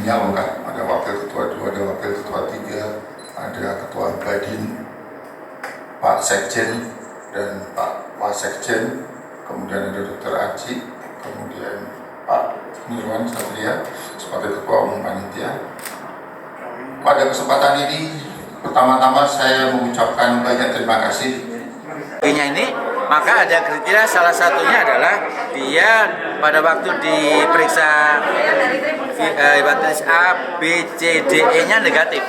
timnya lengkap, ada wakil ketua 2, ada wakil ketua 3, ada ketua Badin, Pak Sekjen dan Pak Wasekjen, kemudian ada Dr. Aji, kemudian Pak Nirwan Satria sebagai ketua umum panitia. Pada kesempatan ini pertama-tama saya mengucapkan banyak terima kasih. Ini maka ada kriteria, salah satunya adalah dia pada waktu diperiksa hepatitis A, B, C, D, E-nya negatif.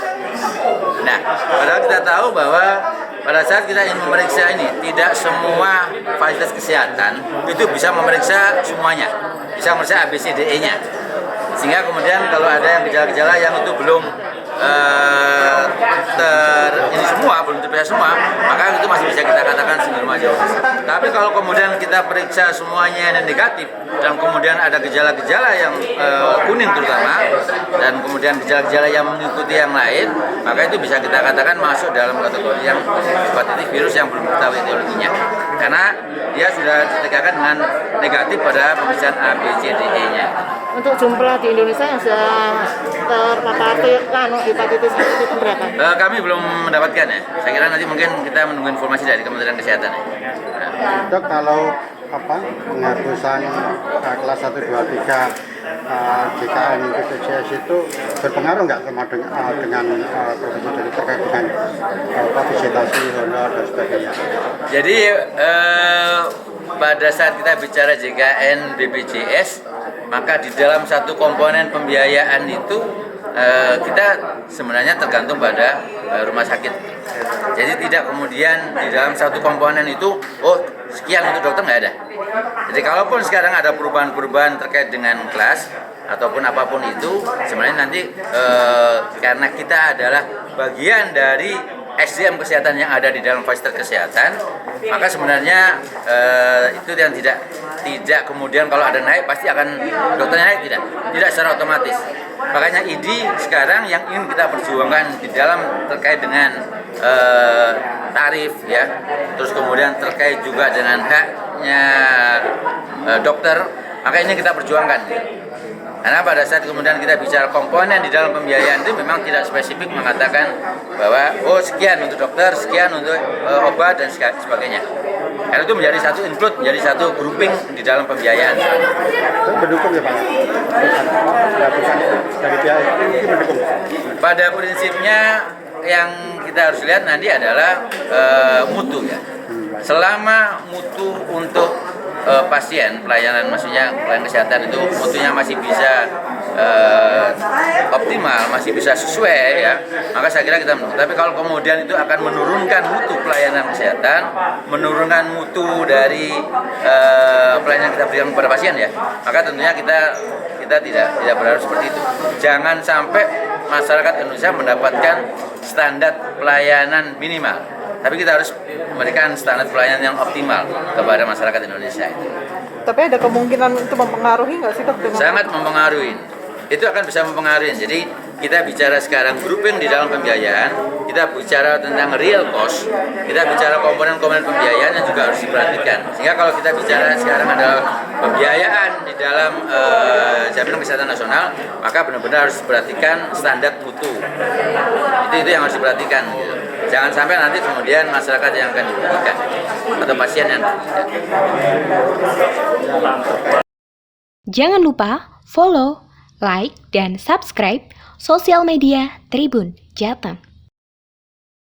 Nah, padahal kita tahu bahwa pada saat kita ingin memeriksa ini, tidak semua fasilitas kesehatan itu bisa memeriksa semuanya, bisa memeriksa A, B, C, D, E-nya. Sehingga kemudian kalau ada yang gejala-gejala yang itu belum ini semua, belum terperiksa semua, maka itu masih bisa kita katakan sindrom Ajovis. Tapi kalau kemudian kita periksa semuanya yang negatif dan kemudian ada gejala-gejala yang kuning terutama, dan kemudian gejala-gejala yang mengikuti yang lain, maka itu bisa kita katakan masuk dalam kategori yang hepatitis virus yang belum diketahui etiologinya, karena dia sudah ditegakkan dengan negatif pada pemeriksaan A, B, C, D, E-nya. Untuk jumlah di Indonesia yang sudah terpapar hepatitis itu berapa? Kami belum mendapatkan ya. Saya kira nanti mungkin kita menunggu informasi dari Kementerian Kesehatan ya. Dok, kalau penghapusan kelas 1, 2, 3 JKN BPJS itu berpengaruh nggak sama dengan profesi dari terkait dengan visitasi, honor dan sebagainya? Jadi pada saat kita bicara JKN BPJS, maka di dalam satu komponen pembiayaan itu kita sebenarnya tergantung pada rumah sakit. Jadi tidak kemudian di dalam satu komponen itu, oh sekian untuk dokter, nggak ada. Jadi kalaupun sekarang ada perubahan-perubahan terkait dengan kelas ataupun apapun itu, sebenarnya nanti karena kita adalah bagian dari SDM kesehatan yang ada di dalam fasilitas kesehatan, maka sebenarnya itu yang tidak kemudian kalau ada naik pasti akan dokternya naik, tidak secara otomatis. Makanya ID sekarang yang ingin kita perjuangkan di dalam terkait dengan tarif ya, terus kemudian terkait juga dengan haknya dokter, maka ini kita perjuangkan. Karena pada saat kemudian kita bicara komponen di dalam pembiayaan itu memang tidak spesifik mengatakan bahwa oh sekian untuk dokter, sekian untuk obat dan sebagainya. Karena itu menjadi satu include, menjadi satu grouping di dalam pembiayaan. Mendukung ya Pak? Bukan dari pihak itu mendukung? Pada prinsipnya yang kita harus lihat nanti adalah mutu ya. Selama mutu untuk pasien, pelayanan maksudnya pelayanan kesehatan itu mutunya masih bisa optimal, masih bisa sesuai ya, maka saya kira kita menunggu. Tapi kalau kemudian itu akan menurunkan mutu pelayanan kesehatan, menurunkan mutu dari pelayanan kita berikan kepada pasien ya, maka tentunya kita tidak berharap seperti itu. Jangan sampai masyarakat Indonesia mendapatkan standar pelayanan minimal, tapi kita harus memberikan standar pelayanan yang optimal kepada masyarakat Indonesia itu. Tapi ada kemungkinan itu mempengaruhi nggak sih dok? Sangat mempengaruhi. Itu akan bisa mempengaruhi. Jadi kita bicara sekarang grouping di dalam pembiayaan, kita bicara tentang real cost, kita bicara komponen-komponen pembiayaan yang juga harus diperhatikan. Sehingga kalau kita bicara sekarang adalah pembiayaan di dalam jaminan kesehatan nasional, maka benar-benar harus diperhatikan standar mutu. Itu yang harus diperhatikan. Gitu. Jangan sampai nanti kemudian masyarakat yang akan dirugikan atau pasien yang dirugikan. Jangan lupa follow, like, dan subscribe sosial media Tribun Jateng.